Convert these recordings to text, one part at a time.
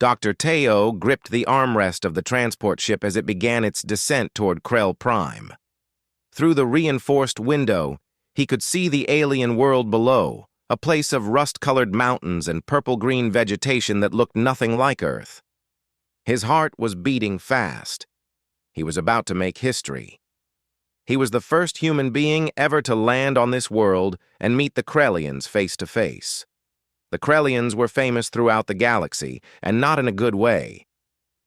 Dr. Teo gripped the armrest of the transport ship as it began its descent toward Krell Prime. Through the reinforced window, he could see the alien world below, a place of rust-colored mountains and purple-green vegetation that looked nothing like Earth. His heart was beating fast. He was about to make history. He was the first human being ever to land on this world and meet the Krellians face to face. The Krellians were famous throughout the galaxy, and not in a good way.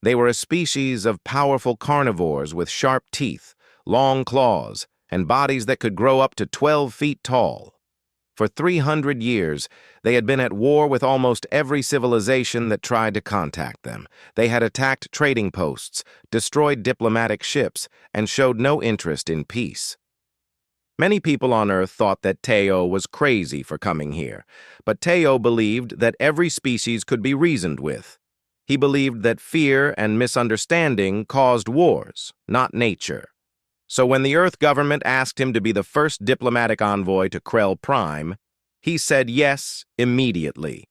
They were a species of powerful carnivores with sharp teeth, long claws, and bodies that could grow up to 12 feet tall. For 300 years, they had been at war with almost every civilization that tried to contact them. They had attacked trading posts, destroyed diplomatic ships, and showed no interest in peace. Many people on Earth thought that Teo was crazy for coming here, but Teo believed that every species could be reasoned with. He believed that fear and misunderstanding caused wars, not nature. So when the Earth government asked him to be the first diplomatic envoy to Krell Prime, he said yes immediately.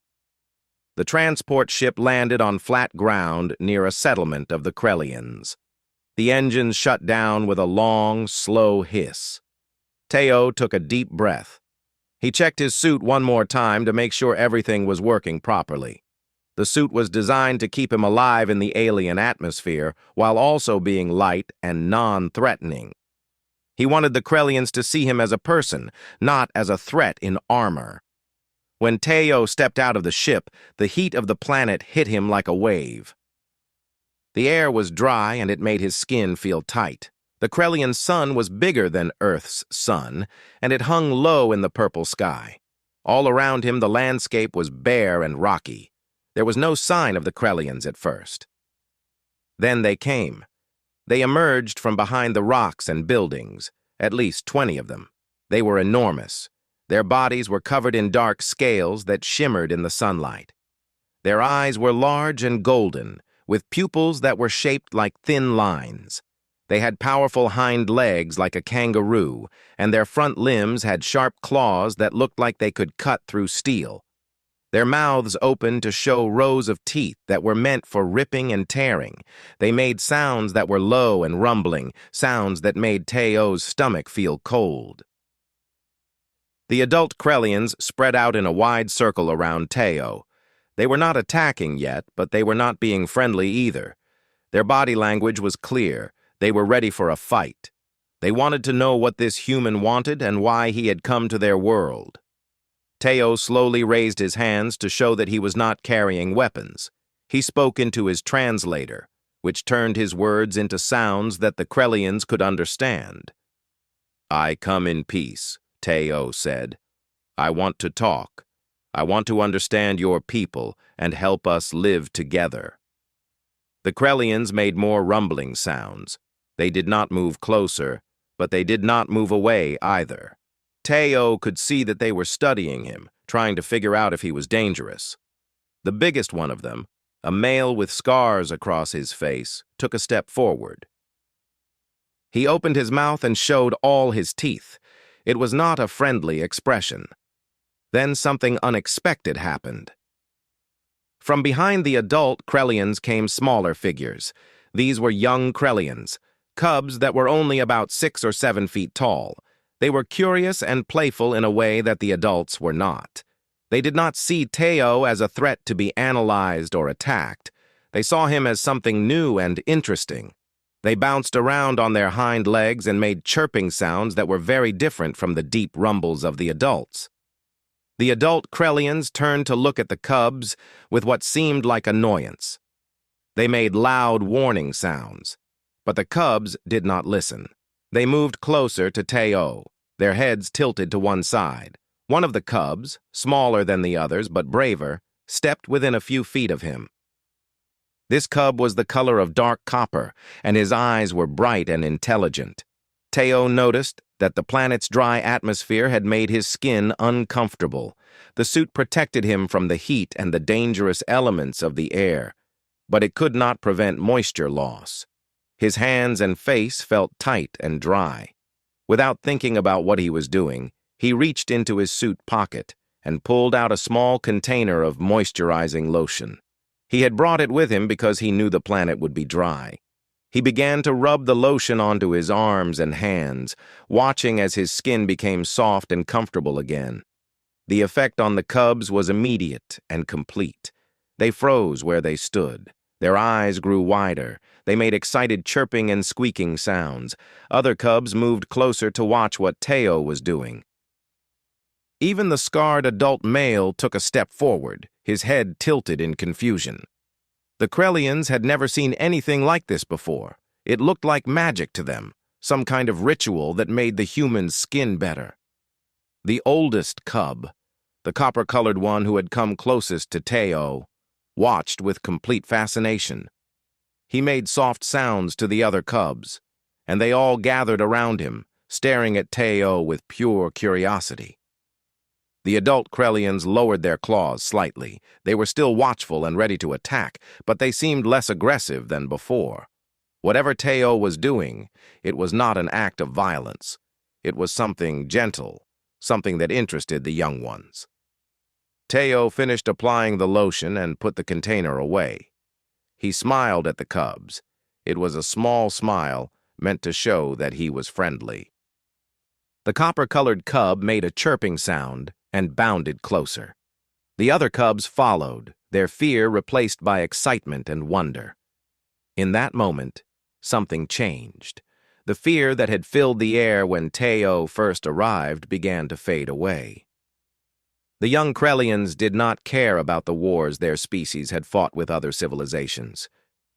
The transport ship landed on flat ground near a settlement of the Krellians. The engines shut down with a long, slow hiss. Teo took a deep breath. He checked his suit one more time to make sure everything was working properly. The suit was designed to keep him alive in the alien atmosphere while also being light and non-threatening. He wanted the Krellians to see him as a person, not as a threat in armor. When Teo stepped out of the ship, the heat of the planet hit him like a wave. The air was dry and it made his skin feel tight. The Krellian sun was bigger than Earth's sun, and it hung low in the purple sky. All around him, the landscape was bare and rocky. There was no sign of the Krellians at first. Then they came. They emerged from behind the rocks and buildings, at least 20 of them. They were enormous. Their bodies were covered in dark scales that shimmered in the sunlight. Their eyes were large and golden, with pupils that were shaped like thin lines. They had powerful hind legs like a kangaroo, and their front limbs had sharp claws that looked like they could cut through steel. Their mouths opened to show rows of teeth that were meant for ripping and tearing. They made sounds that were low and rumbling, sounds that made Teo's stomach feel cold. The adult Krellians spread out in a wide circle around Teo. They were not attacking yet, but they were not being friendly either. Their body language was clear. They were ready for a fight. They wanted to know what this human wanted and why he had come to their world. Teo slowly raised his hands to show that he was not carrying weapons. He spoke into his translator, which turned his words into sounds that the Krellians could understand. "I come in peace," Teo said. "I want to talk. I want to understand your people and help us live together." The Krellians made more rumbling sounds. They did not move closer, but they did not move away either. Teo could see that they were studying him, trying to figure out if he was dangerous. The biggest one of them, a male with scars across his face, took a step forward. He opened his mouth and showed all his teeth. It was not a friendly expression. Then something unexpected happened. From behind the adult Krellians came smaller figures. These were young Krellians, cubs that were only about 6 or 7 feet tall. They were curious and playful in a way that the adults were not. They did not see Teo as a threat to be analyzed or attacked. They saw him as something new and interesting. They bounced around on their hind legs and made chirping sounds that were very different from the deep rumbles of the adults. The adult Krellians turned to look at the cubs with what seemed like annoyance. They made loud warning sounds, but the cubs did not listen. They moved closer to Teo, their heads tilted to one side. One of the cubs, smaller than the others but braver, stepped within a few feet of him. This cub was the color of dark copper, and his eyes were bright and intelligent. Teo noticed that the planet's dry atmosphere had made his skin uncomfortable. The suit protected him from the heat and the dangerous elements of the air, but it could not prevent moisture loss. His hands and face felt tight and dry. Without thinking about what he was doing, he reached into his suit pocket and pulled out a small container of moisturizing lotion. He had brought it with him because he knew the planet would be dry. He began to rub the lotion onto his arms and hands, watching as his skin became soft and comfortable again. The effect on the cubs was immediate and complete. They froze where they stood. Their eyes grew wider. They made excited chirping and squeaking sounds. Other cubs moved closer to watch what Teo was doing. Even the scarred adult male took a step forward, his head tilted in confusion. The Krellians had never seen anything like this before. It looked like magic to them, some kind of ritual that made the human's skin better. The oldest cub, the copper-colored one who had come closest to Teo, watched with complete fascination. He made soft sounds to the other cubs, and they all gathered around him, staring at Teo with pure curiosity. The adult Krellians lowered their claws slightly. They were still watchful and ready to attack, but they seemed less aggressive than before. Whatever Teo was doing, it was not an act of violence. It was something gentle, something that interested the young ones. Teo finished applying the lotion and put the container away. He smiled at the cubs. It was a small smile meant to show that he was friendly. The copper-colored cub made a chirping sound and bounded closer. The other cubs followed, their fear replaced by excitement and wonder. In that moment, something changed. The fear that had filled the air when Teo first arrived began to fade away. The young Krellians did not care about the wars their species had fought with other civilizations.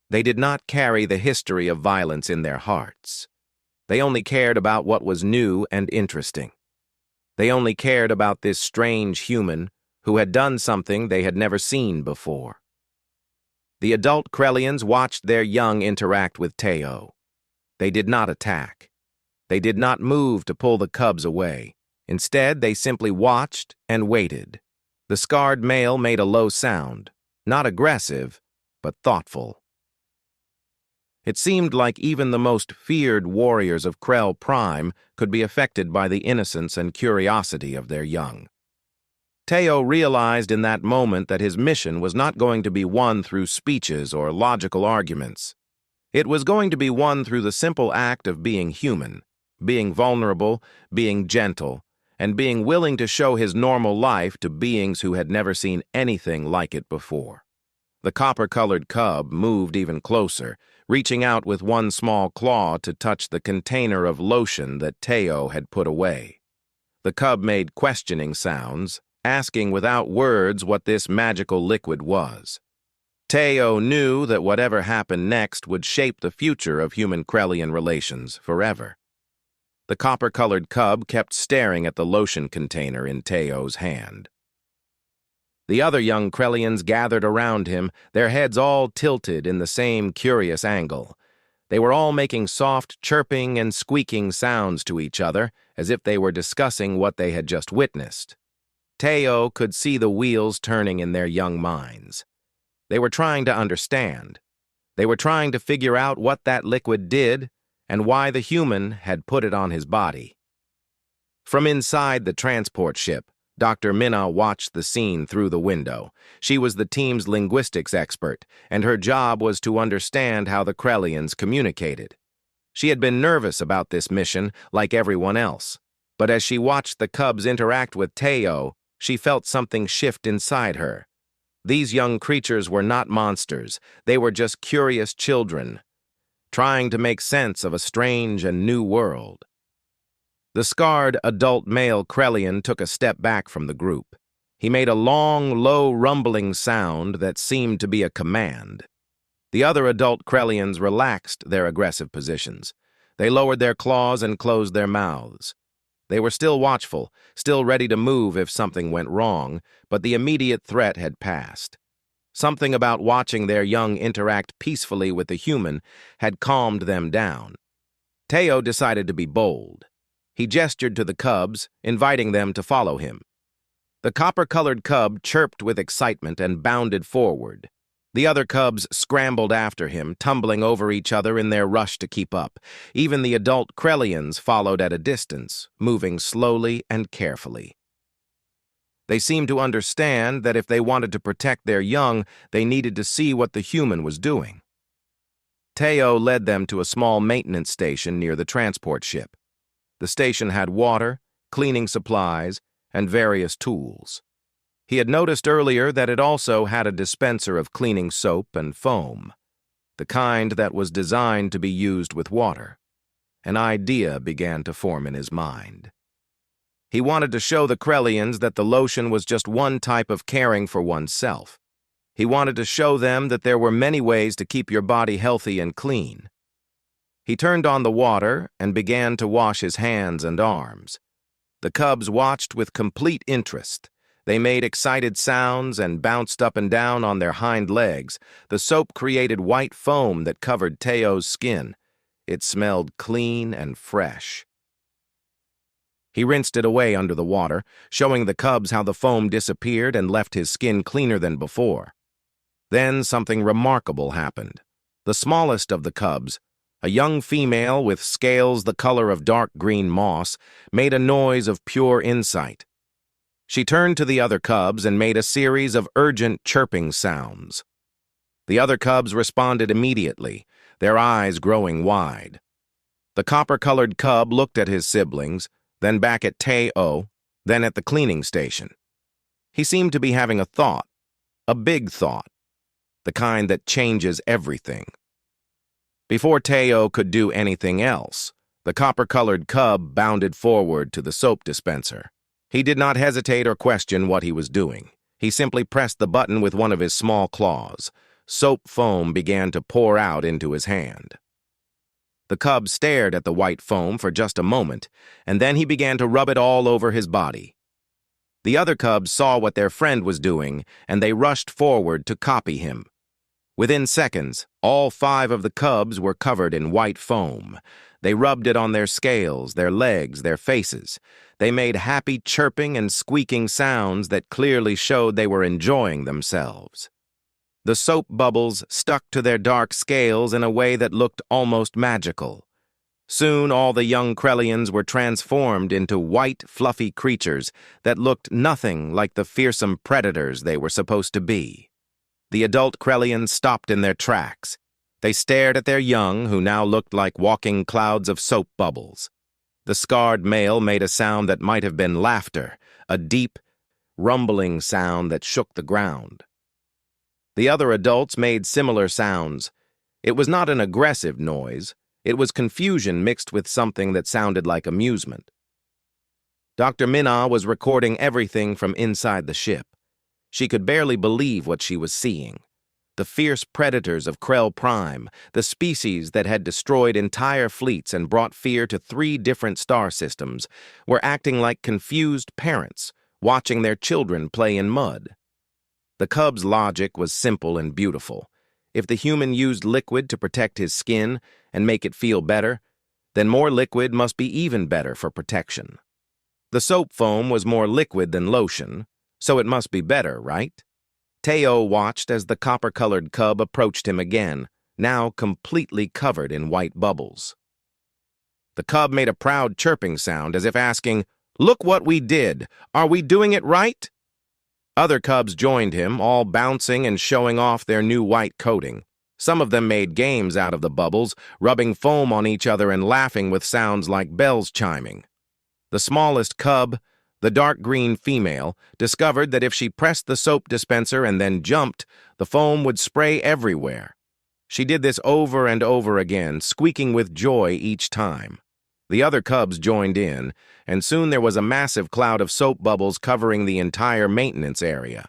They did not carry the history of violence in their hearts. They only cared about what was new and interesting. They only cared about this strange human who had done something they had never seen before. The adult Krellians watched their young interact with Teo. They did not attack. They did not move to pull the cubs away. Instead, they simply watched and waited. The scarred male made a low sound, not aggressive, but thoughtful. It seemed like even the most feared warriors of Krell Prime could be affected by the innocence and curiosity of their young. Teo realized in that moment that his mission was not going to be won through speeches or logical arguments. It was going to be won through the simple act of being human, being vulnerable, being gentle, and being willing to show his normal life to beings who had never seen anything like it before. The copper-colored cub moved even closer, reaching out with one small claw to touch the container of lotion that Teo had put away. The cub made questioning sounds, asking without words what this magical liquid was. Teo knew that whatever happened next would shape the future of human-Krellian relations forever. The copper-colored cub kept staring at the lotion container in Teo's hand. The other young Krellians gathered around him, their heads all tilted in the same curious angle. They were all making soft chirping and squeaking sounds to each other, as if they were discussing what they had just witnessed. Teo could see the wheels turning in their young minds. They were trying to understand. They were trying to figure out what that liquid did and why the human had put it on his body. From inside the transport ship, Dr. Minna watched the scene through the window. She was the team's linguistics expert, and her job was to understand how the Krellians communicated. She had been nervous about this mission, like everyone else, but as she watched the cubs interact with Teo, she felt something shift inside her. These young creatures were not monsters. They were just curious children, trying to make sense of a strange and new world. The scarred adult male Krellian took a step back from the group. He made a long, low rumbling sound that seemed to be a command. The other adult Krellians relaxed their aggressive positions. They lowered their claws and closed their mouths. They were still watchful, still ready to move if something went wrong, but the immediate threat had passed. Something about watching their young interact peacefully with the human had calmed them down. Teo decided to be bold. He gestured to the cubs, inviting them to follow him. The copper-colored cub chirped with excitement and bounded forward. The other cubs scrambled after him, tumbling over each other in their rush to keep up. Even the adult Krellians followed at a distance, moving slowly and carefully. They seemed to understand that if they wanted to protect their young, they needed to see what the human was doing. Teo led them to a small maintenance station near the transport ship. The station had water, cleaning supplies, and various tools. He had noticed earlier that it also had a dispenser of cleaning soap and foam, the kind that was designed to be used with water. An idea began to form in his mind. He wanted to show the Krellians that the lotion was just one type of caring for oneself. He wanted to show them that there were many ways to keep your body healthy and clean. He turned on the water and began to wash his hands and arms. The cubs watched with complete interest. They made excited sounds and bounced up and down on their hind legs. The soap created white foam that covered Teo's skin. It smelled clean and fresh. He rinsed it away under the water, showing the cubs how the foam disappeared and left his skin cleaner than before. Then something remarkable happened. The smallest of the cubs, a young female with scales the color of dark green moss, made a noise of pure insight. She turned to the other cubs and made a series of urgent chirping sounds. The other cubs responded immediately, their eyes growing wide. The copper-colored cub looked at his siblings, then back at Teo, then at the cleaning station. He seemed to be having a thought, a big thought, the kind that changes everything. Before Teo could do anything else, the copper-colored cub bounded forward to the soap dispenser. He did not hesitate or question what he was doing. He simply pressed the button with one of his small claws. Soap foam began to pour out into his hand. The cub stared at the white foam for just a moment, and then he began to rub it all over his body. The other cubs saw what their friend was doing, and they rushed forward to copy him. Within seconds, all 5 of the cubs were covered in white foam. They rubbed it on their scales, their legs, their faces. They made happy chirping and squeaking sounds that clearly showed they were enjoying themselves. The soap bubbles stuck to their dark scales in a way that looked almost magical. Soon all the young Krellians were transformed into white, fluffy creatures that looked nothing like the fearsome predators they were supposed to be. The adult Krellians stopped in their tracks. They stared at their young, who now looked like walking clouds of soap bubbles. The scarred male made a sound that might have been laughter, a deep, rumbling sound that shook the ground. The other adults made similar sounds. It was not an aggressive noise. It was confusion mixed with something that sounded like amusement. Dr. Minna was recording everything from inside the ship. She could barely believe what she was seeing. The fierce predators of Krell Prime, the species that had destroyed entire fleets and brought fear to 3 different star systems, were acting like confused parents, watching their children play in mud. The cub's logic was simple and beautiful. If the human used liquid to protect his skin and make it feel better, then more liquid must be even better for protection. The soap foam was more liquid than lotion, so it must be better, right? Teo watched as the copper-colored cub approached him again, now completely covered in white bubbles. The cub made a proud chirping sound as if asking, "Look what we did! Are we doing it right?" Other cubs joined him, all bouncing and showing off their new white coating. Some of them made games out of the bubbles, rubbing foam on each other and laughing with sounds like bells chiming. The smallest cub, the dark green female, discovered that if she pressed the soap dispenser and then jumped, the foam would spray everywhere. She did this over and over again, squeaking with joy each time. The other cubs joined in, and soon there was a massive cloud of soap bubbles covering the entire maintenance area.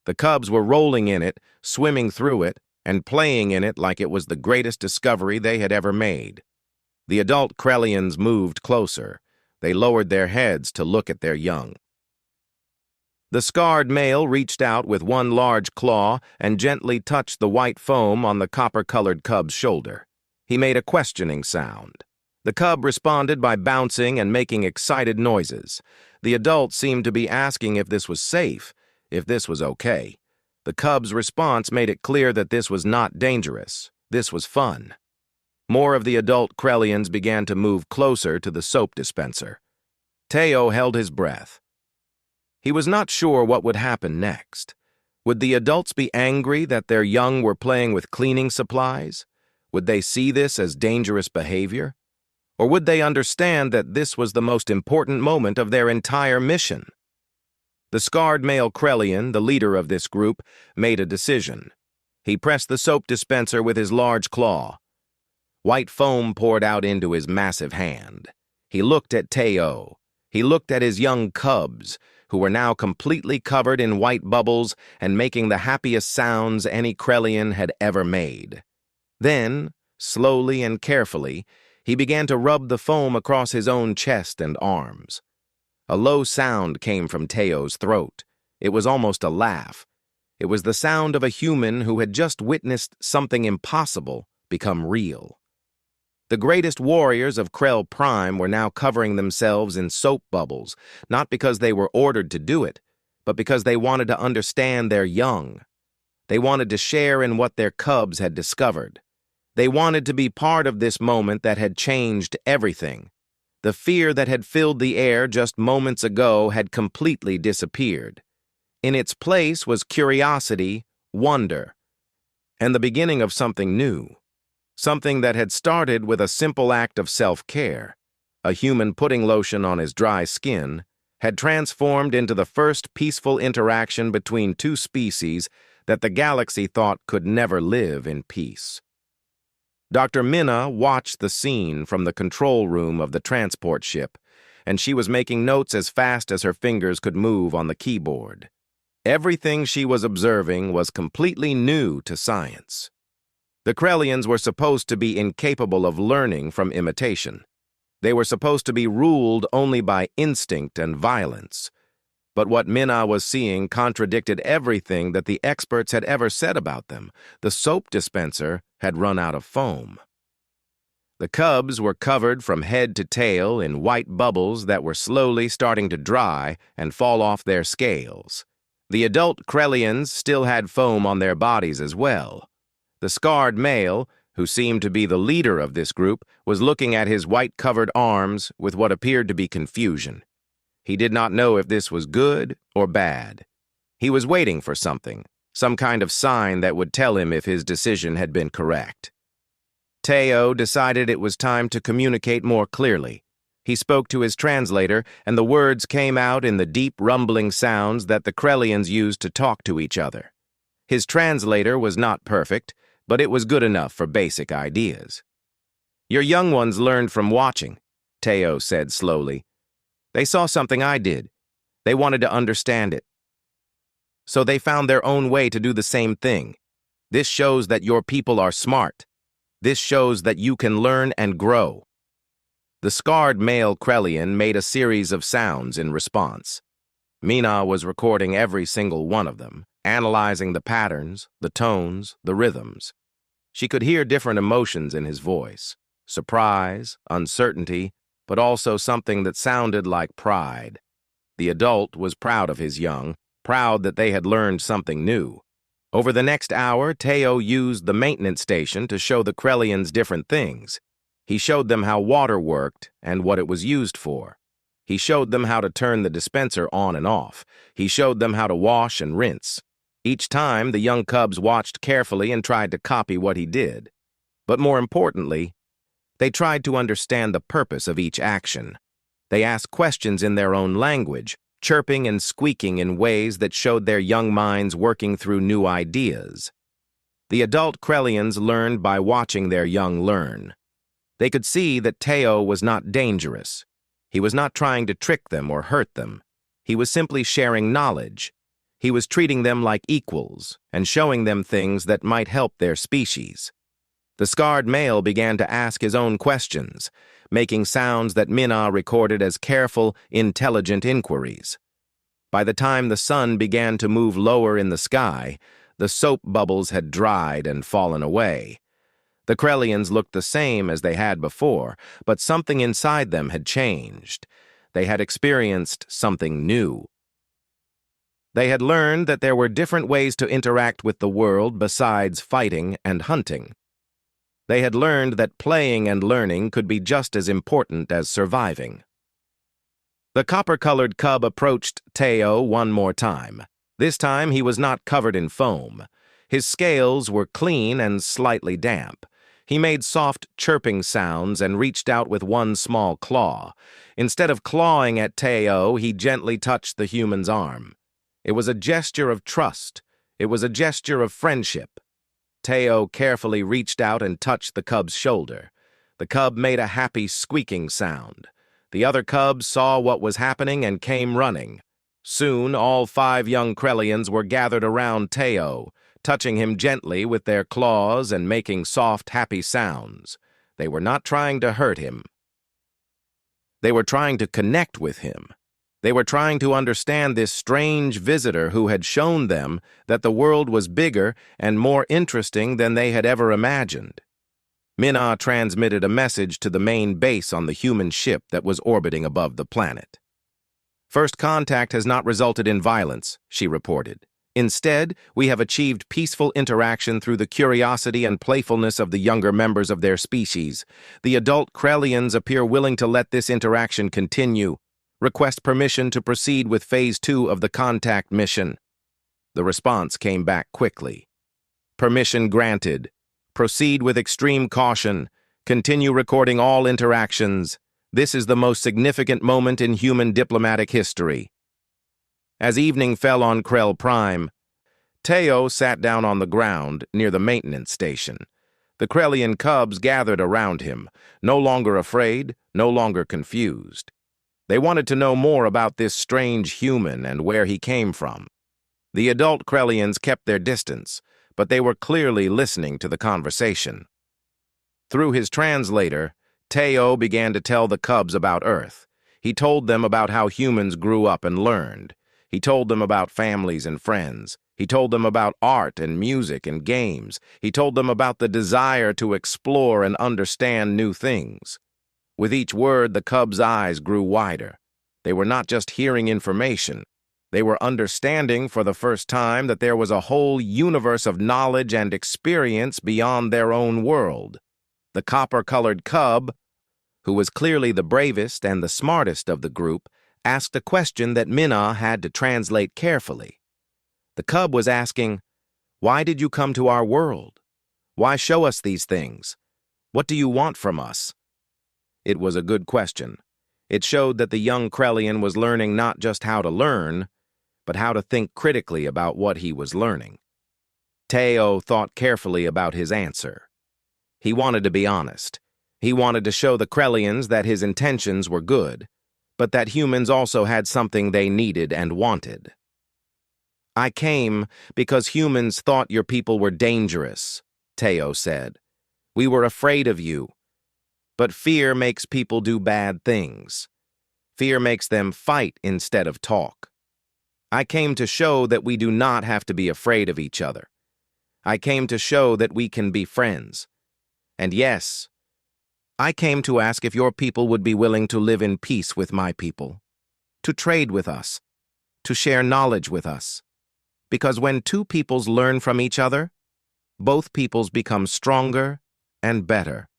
The cubs were rolling in it, swimming through it, and playing in it like it was the greatest discovery they had ever made. The adult Krellians moved closer. They lowered their heads to look at their young. The scarred male reached out with one large claw and gently touched the white foam on the copper-colored cub's shoulder. He made a questioning sound. The cub responded by bouncing and making excited noises. The adult seemed to be asking if this was safe, if this was okay. The cub's response made it clear that this was not dangerous. This was fun. More of the adult Krellians began to move closer to the soap dispenser. Teo held his breath. He was not sure what would happen next. Would the adults be angry that their young were playing with cleaning supplies? Would they see this as dangerous behavior? Or would they understand that this was the most important moment of their entire mission? The scarred male Krellian, the leader of this group, made a decision. He pressed the soap dispenser with his large claw. White foam poured out into his massive hand. He looked at Teo. He looked at his young cubs, who were now completely covered in white bubbles and making the happiest sounds any Krellian had ever made. Then, slowly and carefully, he began to rub the foam across his own chest and arms. A low sound came from Teo's throat. It was almost a laugh. It was the sound of a human who had just witnessed something impossible become real. The greatest warriors of Krell Prime were now covering themselves in soap bubbles, not because they were ordered to do it, but because they wanted to understand their young. They wanted to share in what their cubs had discovered. They wanted to be part of this moment that had changed everything. The fear that had filled the air just moments ago had completely disappeared. In its place was curiosity, wonder, and the beginning of something new. Something that had started with a simple act of self-care, a human putting lotion on his dry skin, had transformed into the first peaceful interaction between two species that the galaxy thought could never live in peace. Dr. Minna watched the scene from the control room of the transport ship, and she was making notes as fast as her fingers could move on the keyboard. Everything she was observing was completely new to science. The Krellians were supposed to be incapable of learning from imitation. They were supposed to be ruled only by instinct and violence. But what Minna was seeing contradicted everything that the experts had ever said about them. The soap dispenser had run out of foam. The cubs were covered from head to tail in white bubbles that were slowly starting to dry and fall off their scales. The adult Krellians still had foam on their bodies as well. The scarred male, who seemed to be the leader of this group, was looking at his white-covered arms with what appeared to be confusion. He did not know if this was good or bad. He was waiting for something, some kind of sign that would tell him if his decision had been correct. Teo decided it was time to communicate more clearly. He spoke to his translator, and the words came out in the deep rumbling sounds that the Krellians used to talk to each other. His translator was not perfect, but it was good enough for basic ideas. "Your young ones learned from watching," Teo said slowly. "They saw something I did. They wanted to understand it. So they found their own way to do the same thing. This shows that your people are smart. This shows that you can learn and grow." The scarred male Krellian made a series of sounds in response. Mina was recording every single one of them, analyzing the patterns, the tones, the rhythms. She could hear different emotions in his voice: surprise, uncertainty, but also something that sounded like pride. The adult was proud of his young, proud that they had learned something new. Over the next hour, Teo used the maintenance station to show the Krellians different things. He showed them how water worked and what it was used for. He showed them how to turn the dispenser on and off. He showed them how to wash and rinse. Each time, the young cubs watched carefully and tried to copy what he did. But more importantly, they tried to understand the purpose of each action. They asked questions in their own language, chirping and squeaking in ways that showed their young minds working through new ideas. The adult Krellians learned by watching their young learn. They could see that Teo was not dangerous. He was not trying to trick them or hurt them. He was simply sharing knowledge. He was treating them like equals and showing them things that might help their species. The scarred male began to ask his own questions, making sounds that Minna recorded as careful, intelligent inquiries. By the time the sun began to move lower in the sky, the soap bubbles had dried and fallen away. The Krellians looked the same as they had before, but something inside them had changed. They had experienced something new. They had learned that there were different ways to interact with the world besides fighting and hunting. They had learned that playing and learning could be just as important as surviving. The copper-colored cub approached Teo one more time. This time he was not covered in foam. His scales were clean and slightly damp. He made soft chirping sounds and reached out with one small claw. Instead of clawing at Teo, he gently touched the human's arm. It was a gesture of trust. It was a gesture of friendship. Teo carefully reached out and touched the cub's shoulder. The cub made a happy squeaking sound. The other cubs saw what was happening and came running. Soon, all 5 young Krellians were gathered around Teo, touching him gently with their claws and making soft, happy sounds. They were not trying to hurt him. They were trying to connect with him. They were trying to understand this strange visitor who had shown them that the world was bigger and more interesting than they had ever imagined. Minna transmitted a message to the main base on the human ship that was orbiting above the planet. First contact has not resulted in violence, she reported. Instead, we have achieved peaceful interaction through the curiosity and playfulness of the younger members of their species. The adult Krellians appear willing to let this interaction continue. Request permission to proceed with Phase 2 of the contact mission. The response came back quickly. Permission granted. Proceed with extreme caution. Continue recording all interactions. This is the most significant moment in human diplomatic history. As evening fell on Krell Prime, Teo sat down on the ground near the maintenance station. The Krellian cubs gathered around him, no longer afraid, no longer confused. They wanted to know more about this strange human and where he came from. The adult Krellians kept their distance, but they were clearly listening to the conversation. Through his translator, Teo began to tell the cubs about Earth. He told them about how humans grew up and learned. He told them about families and friends. He told them about art and music and games. He told them about the desire to explore and understand new things. With each word, the cubs' eyes grew wider. They were not just hearing information. They were understanding for the first time that there was a whole universe of knowledge and experience beyond their own world. The copper-colored cub, who was clearly the bravest and the smartest of the group, asked a question that Minna had to translate carefully. The cub was asking, "Why did you come to our world? Why show us these things? What do you want from us?" It was a good question. It showed that the young Krellian was learning not just how to learn, but how to think critically about what he was learning. Teo thought carefully about his answer. He wanted to be honest. He wanted to show the Krellians that his intentions were good, but that humans also had something they needed and wanted. "I came because humans thought your people were dangerous," Teo said. "We were afraid of you. But fear makes people do bad things. Fear makes them fight instead of talk. I came to show that we do not have to be afraid of each other. I came to show that we can be friends. And yes, I came to ask if your people would be willing to live in peace with my people, to trade with us, to share knowledge with us. Because when 2 peoples learn from each other, both peoples become stronger and better."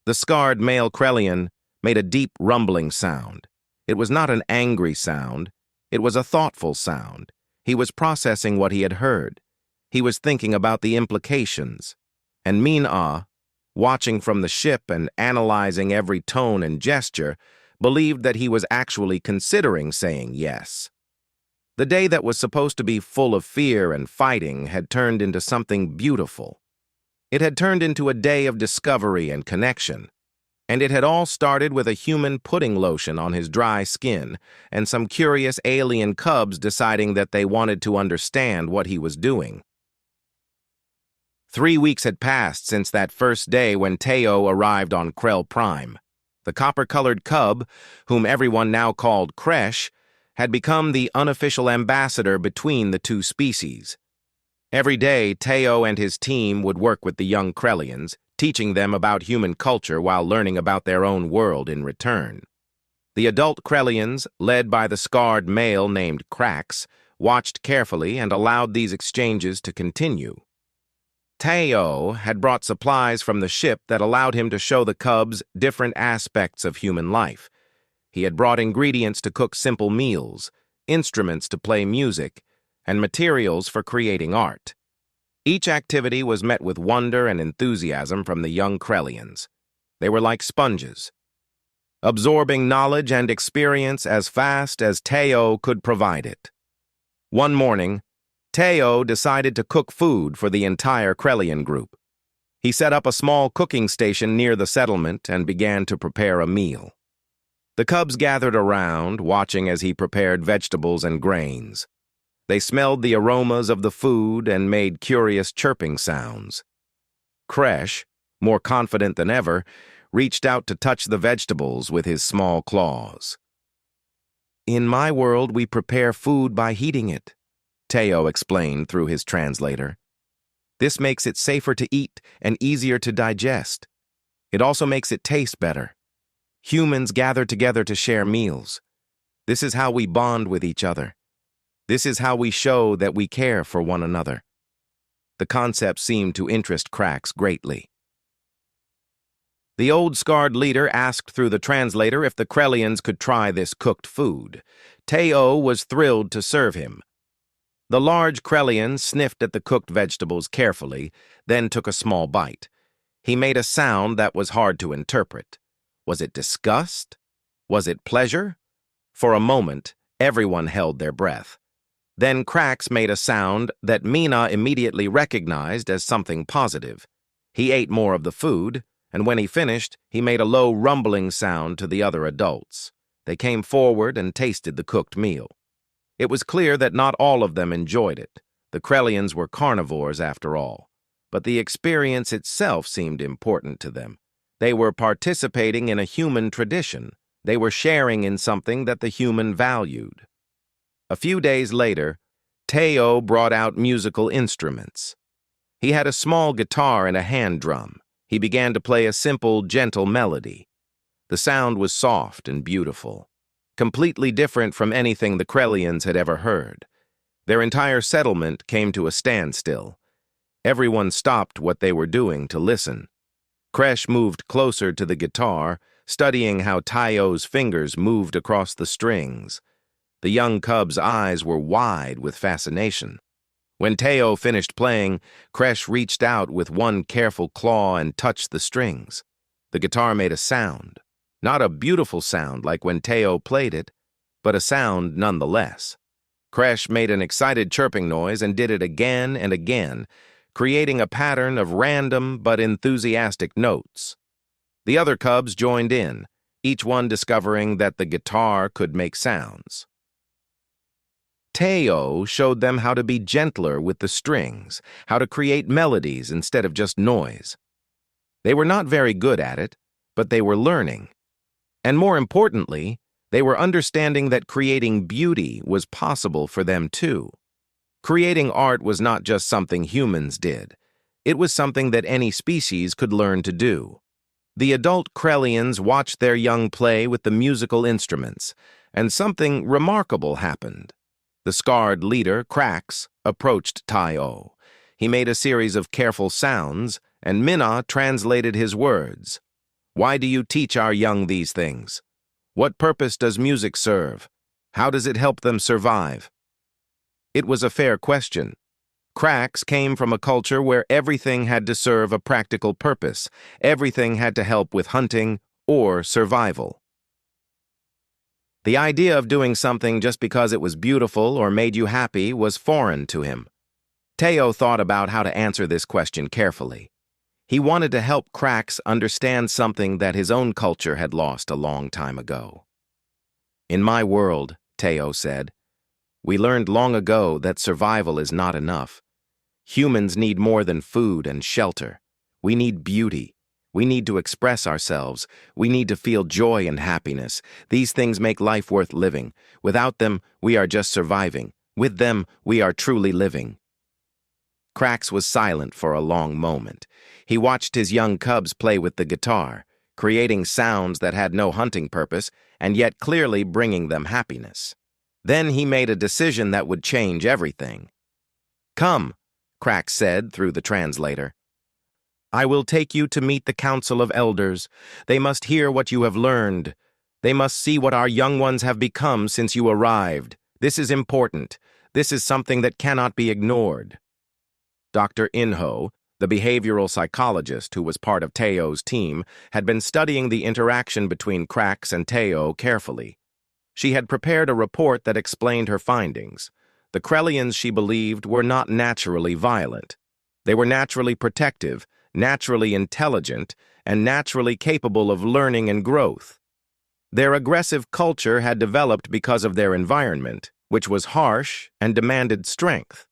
The scarred male Krellian made a deep rumbling sound. It was not an angry sound. It was a thoughtful sound. He was processing what he had heard. He was thinking about the implications. And Minna, watching from the ship and analyzing every tone and gesture, believed that he was actually considering saying yes. The day that was supposed to be full of fear and fighting had turned into something beautiful. It had turned into a day of discovery and connection. And it had all started with a human putting lotion on his dry skin and some curious alien cubs deciding that they wanted to understand what he was doing. 3 weeks had passed since that first day when Teo arrived on Krell Prime. The copper-colored cub, whom everyone now called Kresh, had become the unofficial ambassador between the 2 species. Every day, Teo and his team would work with the young Krellians, teaching them about human culture while learning about their own world in return. The adult Krellians, led by the scarred male named Krax, watched carefully and allowed these exchanges to continue. Teo had brought supplies from the ship that allowed him to show the cubs different aspects of human life. He had brought ingredients to cook simple meals, instruments to play music, and materials for creating art. Each activity was met with wonder and enthusiasm from the young Krellians. They were like sponges, absorbing knowledge and experience as fast as Teo could provide it. One morning, Teo decided to cook food for the entire Krellian group. He set up a small cooking station near the settlement and began to prepare a meal. The cubs gathered around, watching as he prepared vegetables and grains. They smelled the aromas of the food and made curious chirping sounds. Kresh, more confident than ever, reached out to touch the vegetables with his small claws. "In my world, we prepare food by heating it," Teo explained through his translator. "This makes it safer to eat and easier to digest. It also makes it taste better. Humans gather together to share meals. This is how we bond with each other. This is how we show that we care for one another." The concept seemed to interest Krax greatly. The old scarred leader asked through the translator if the Krellians could try this cooked food. Teo was thrilled to serve him. The large Krellian sniffed at the cooked vegetables carefully, then took a small bite. He made a sound that was hard to interpret. Was it disgust? Was it pleasure? For a moment, everyone held their breath. Then Krax made a sound that Mina immediately recognized as something positive. He ate more of the food, and when he finished, he made a low rumbling sound to the other adults. They came forward and tasted the cooked meal. It was clear that not all of them enjoyed it. The Krellians were carnivores after all. But the experience itself seemed important to them. They were participating in a human tradition. They were sharing in something that the human valued. A few days later, Teo brought out musical instruments. He had a small guitar and a hand drum. He began to play a simple, gentle melody. The sound was soft and beautiful, completely different from anything the Krellians had ever heard. Their entire settlement came to a standstill. Everyone stopped what they were doing to listen. Kresh moved closer to the guitar, studying how Teo's fingers moved across the strings. The young cub's eyes were wide with fascination. When Teo finished playing, Kresh reached out with one careful claw and touched the strings. The guitar made a sound. Not a beautiful sound like when Teo played it, but a sound nonetheless. Kresh made an excited chirping noise and did it again and again, creating a pattern of random but enthusiastic notes. The other cubs joined in, each one discovering that the guitar could make sounds. Teo showed them how to be gentler with the strings, how to create melodies instead of just noise. They were not very good at it, but they were learning. And more importantly, they were understanding that creating beauty was possible for them too. Creating art was not just something humans did. It was something that any species could learn to do. The adult Krellians watched their young play with the musical instruments, and something remarkable happened. The scarred leader, Krax, approached Teo. He made a series of careful sounds, and Mina translated his words. "Why do you teach our young these things? What purpose does music serve? How does it help them survive?" It was a fair question. Krax came from a culture where everything had to serve a practical purpose. Everything had to help with hunting or survival. The idea of doing something just because it was beautiful or made you happy was foreign to him. Teo thought about how to answer this question carefully. He wanted to help Krax understand something that his own culture had lost a long time ago. "In my world," Teo said, "we learned long ago that survival is not enough. Humans need more than food and shelter. We need beauty. We need to express ourselves. We need to feel joy and happiness. These things make life worth living. Without them, we are just surviving. With them, we are truly living." Krax was silent for a long moment. He watched his young cubs play with the guitar, creating sounds that had no hunting purpose, and yet clearly bringing them happiness. Then he made a decision that would change everything. "Come," Krax said through the translator. "I will take you to meet the Council of Elders. They must hear what you have learned. They must see what our young ones have become since you arrived. This is important. This is something that cannot be ignored. Dr. Inho, the behavioral psychologist who was part of Teo's team, had been studying the interaction between Krax and Teo carefully. She had prepared a report that explained her findings. The Krellians, she believed, were not naturally violent. They were naturally protective, naturally intelligent, and naturally capable of learning and growth. Their aggressive culture had developed because of their environment, which was harsh and demanded strength.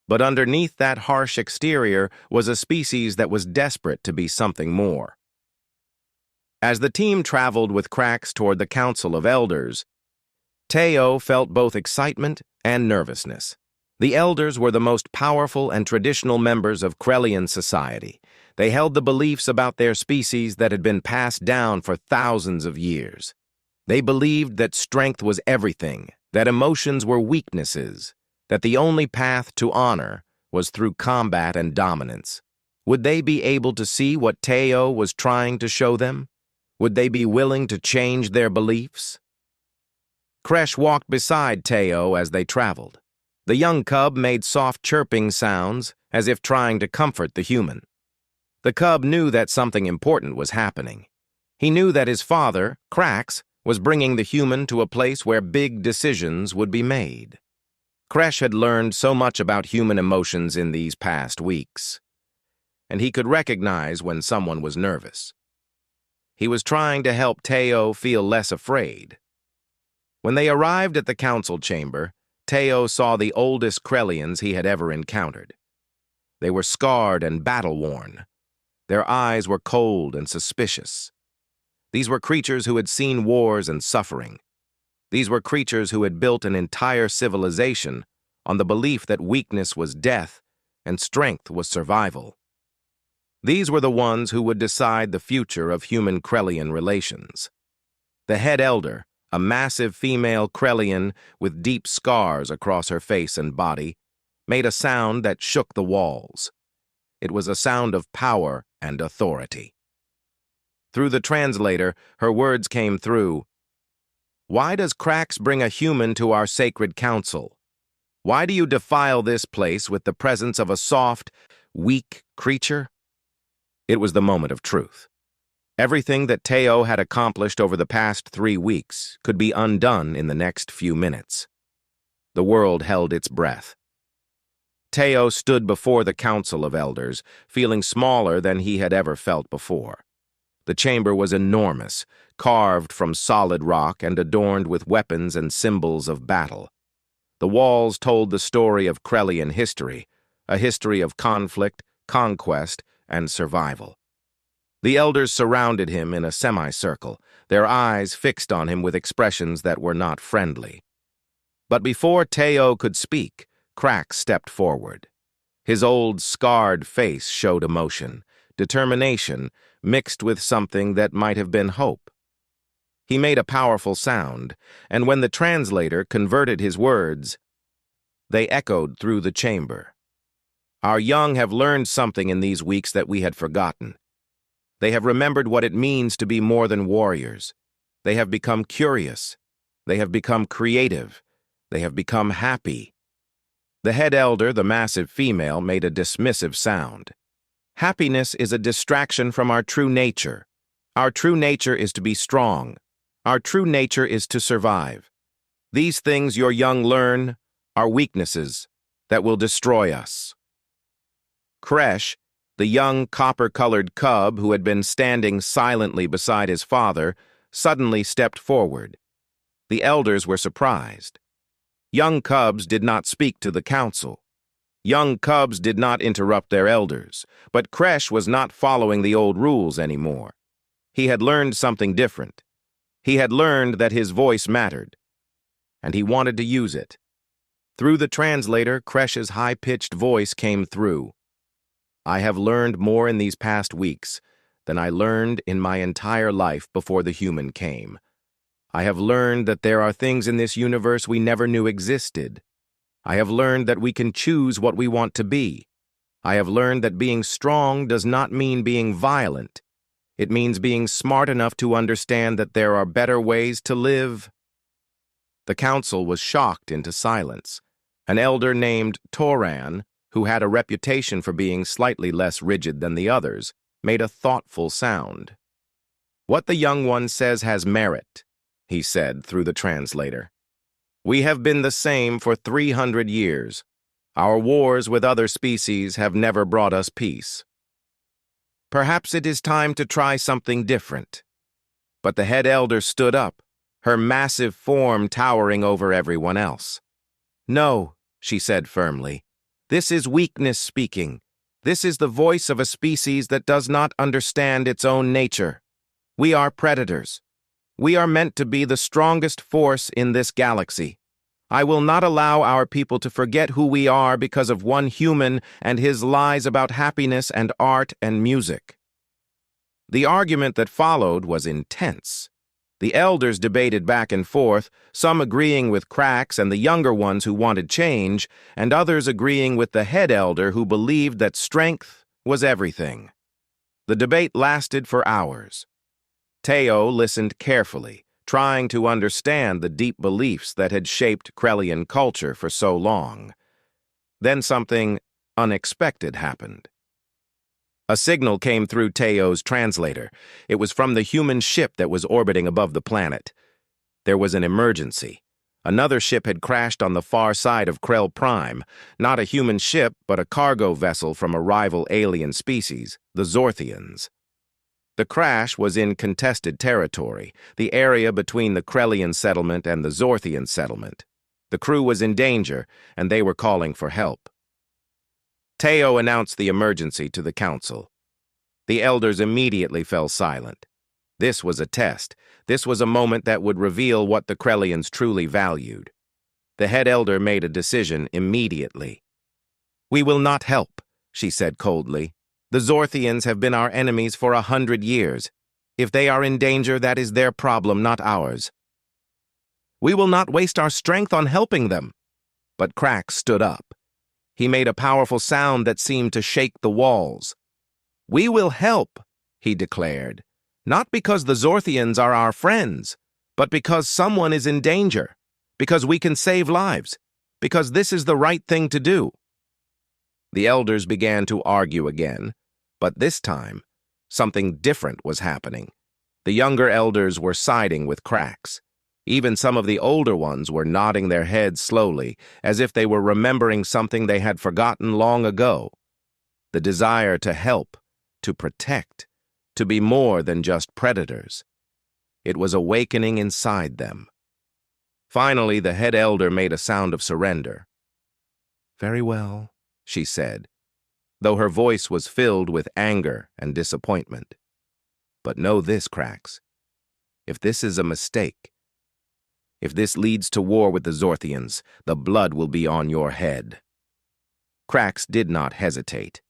But underneath that harsh exterior was a species that was desperate to be something more. As the team traveled with Krax toward the Council of Elders, Teo felt both excitement and nervousness. The Elders were the most powerful and traditional members of Krellian society. They held the beliefs about their species that had been passed down for thousands of years. They believed that strength was everything, that emotions were weaknesses, that the only path to honor was through combat and dominance. Would they be able to see what Teo was trying to show them? Would they be willing to change their beliefs? Kresh walked beside Teo as they traveled. The young cub made soft chirping sounds as if trying to comfort the human. The cub knew that something important was happening. He knew that his father, Krax, was bringing the human to a place where big decisions would be made. Kresh had learned so much about human emotions in these past weeks, and he could recognize when someone was nervous. He was trying to help Teo feel less afraid. When they arrived at the council chamber, Teo saw the oldest Krellians he had ever encountered. They were scarred and battle-worn. Their eyes were cold and suspicious. These were creatures who had seen wars and suffering. These were creatures who had built an entire civilization on the belief that weakness was death and strength was survival. These were the ones who would decide the future of human-Krellian relations. The head elder, a massive female Krellian with deep scars across her face and body, made a sound that shook the walls. It was a sound of power and authority. Through the translator, her words came through. "Why does Krax bring a human to our sacred council? Why do you defile this place with the presence of a soft, weak creature?" It was the moment of truth. Everything that Teo had accomplished over the past 3 weeks could be undone in the next few minutes. The world held its breath. Teo stood before the Council of Elders, feeling smaller than he had ever felt before. The chamber was enormous, carved from solid rock and adorned with weapons and symbols of battle. The walls told the story of Krellian history, a history of conflict, conquest, and survival. The elders surrounded him in a semicircle, their eyes fixed on him with expressions that were not friendly. But before Teo could speak, Krax stepped forward. His old, scarred face showed emotion, determination, mixed with something that might have been hope. He made a powerful sound, and when the translator converted his words, they echoed through the chamber. Our young have learned something in these weeks that we had forgotten. They have remembered what it means to be more than warriors. They have become curious. They have become creative. They have become happy. The head elder, the massive female, made a dismissive sound. Happiness is a distraction from our true nature. Our true nature is to be strong. Our true nature is to survive. These things your young learn are weaknesses that will destroy us. Kresh, the young copper-colored cub who had been standing silently beside his father, suddenly stepped forward. The elders were surprised. Young cubs did not speak to the council. Young cubs did not interrupt their elders, but Kresh was not following the old rules anymore. He had learned something different. He had learned that his voice mattered, and he wanted to use it. Through the translator, Kresh's high-pitched voice came through. I have learned more in these past weeks than I learned in my entire life before the human came. I have learned that there are things in this universe we never knew existed. I have learned that we can choose what we want to be. I have learned that being strong does not mean being violent. It means being smart enough to understand that there are better ways to live. The council was shocked into silence. An elder named Toran, who had a reputation for being slightly less rigid than the others, made a thoughtful sound. "What the young one says has merit," he said through the translator. "We have been the same for 300 years. Our wars with other species have never brought us peace. Perhaps it is time to try something different." But the head elder stood up, her massive form towering over everyone else. "No," she said firmly. "This is weakness speaking. This is the voice of a species that does not understand its own nature. We are predators. We are meant to be the strongest force in this galaxy. I will not allow our people to forget who we are because of one human and his lies about happiness and art and music." The argument that followed was intense. The elders debated back and forth, some agreeing with Cracks and the younger ones who wanted change, and others agreeing with the head elder who believed that strength was everything. The debate lasted for hours. Teo listened carefully, trying to understand the deep beliefs that had shaped Krellian culture for so long. Then something unexpected happened. A signal came through Teo's translator. It was from the human ship that was orbiting above the planet. There was an emergency. Another ship had crashed on the far side of Krell Prime, not a human ship, but a cargo vessel from a rival alien species, the Zorthians. The crash was in contested territory, the area between the Krellian settlement and the Zorthian settlement. The crew was in danger, and they were calling for help. Teo announced the emergency to the council. The elders immediately fell silent. This was a test. This was a moment that would reveal what the Krellians truly valued. The head elder made a decision immediately. "We will not help," she said coldly. "The Zorthians have been our enemies for 100 years. If they are in danger, that is their problem, not ours. We will not waste our strength on helping them." But Cracks stood up. He made a powerful sound that seemed to shake the walls. "We will help," he declared, "not because the Zorthians are our friends, but because someone is in danger, because we can save lives, because this is the right thing to do." The elders began to argue again, but this time, something different was happening. The younger elders were siding with Cracks. Even some of the older ones were nodding their heads slowly, as if they were remembering something they had forgotten long ago. The desire to help, to protect, to be more than just predators. It was awakening inside them. Finally, the head elder made a sound of surrender. "Very well," she said, though her voice was filled with anger and disappointment. "But know this, Cracks. If this is a mistake, if this leads to war with the Zorthians, the blood will be on your head." Cracks did not hesitate.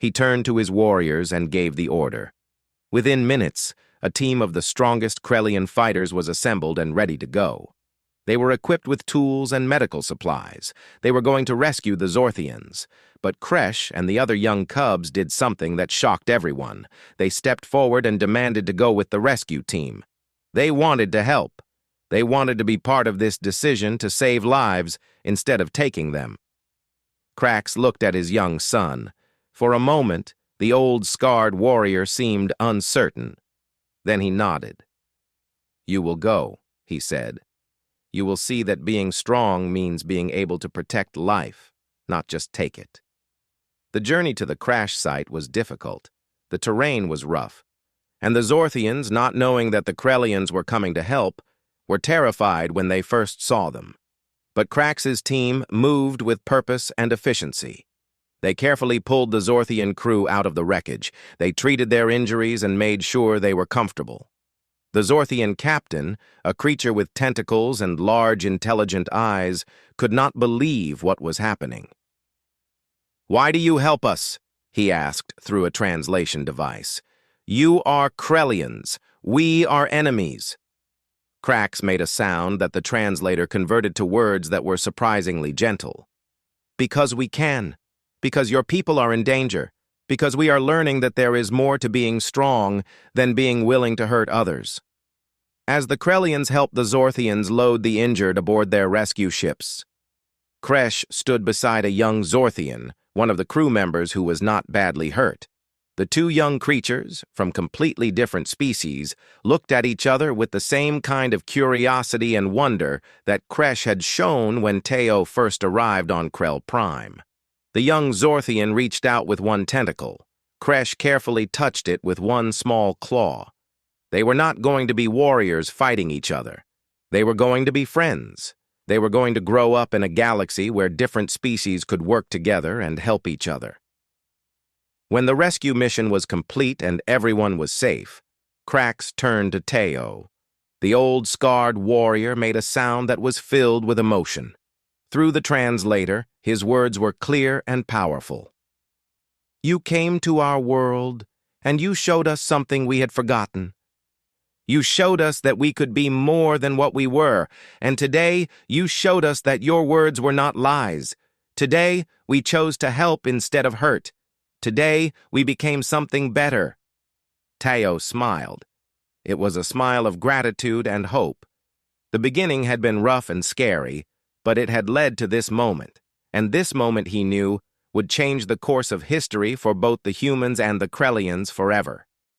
He turned to his warriors and gave the order. Within minutes, a team of the strongest Krellian fighters was assembled and ready to go. They were equipped with tools and medical supplies. They were going to rescue the Zorthians. But Kresh and the other young cubs did something that shocked everyone. They stepped forward and demanded to go with the rescue team. They wanted to help. They wanted to be part of this decision to save lives instead of taking them. Cracks looked at his young son. For a moment, the old scarred warrior seemed uncertain. Then he nodded. "You will go," he said. "You will see that being strong means being able to protect life, not just take it." The journey to the crash site was difficult. The terrain was rough. And the Zorthians, not knowing that the Krellians were coming to help, were terrified when they first saw them. But Crax's team moved with purpose and efficiency. They carefully pulled the Zorthian crew out of the wreckage. They treated their injuries and made sure they were comfortable. The Zorthian captain, a creature with tentacles and large, intelligent eyes, could not believe what was happening. "Why do you help us?" he asked through a translation device. "You are Krellians. We are enemies." Cracks made a sound that the translator converted to words that were surprisingly gentle. "Because we can. Because your people are in danger. because we are learning that there is more to being strong than being willing to hurt others. As the Krellians helped the Zorthians load the injured aboard their rescue ships, Kresh stood beside a young Zorthian, one of the crew members who was not badly hurt. The two young creatures, from completely different species, looked at each other with the same kind of curiosity and wonder that Kresh had shown when Teo first arrived on Krell Prime. The young Zorthian reached out with one tentacle. Kresh carefully touched it with one small claw. They were not going to be warriors fighting each other. They were going to be friends. They were going to grow up in a galaxy where different species could work together and help each other. When the rescue mission was complete and everyone was safe, Krax turned to Teo. The old scarred warrior made a sound that was filled with emotion. Through the translator, his words were clear and powerful. "You came to our world, and you showed us something we had forgotten. You showed us that we could be more than what we were, and today you showed us that your words were not lies. Today we chose to help instead of hurt. Today, we became something better." Teo smiled. It was a smile of gratitude and hope. The beginning had been rough and scary, but it had led to this moment, and this moment, he knew, would change the course of history for both the humans and the Krellians forever.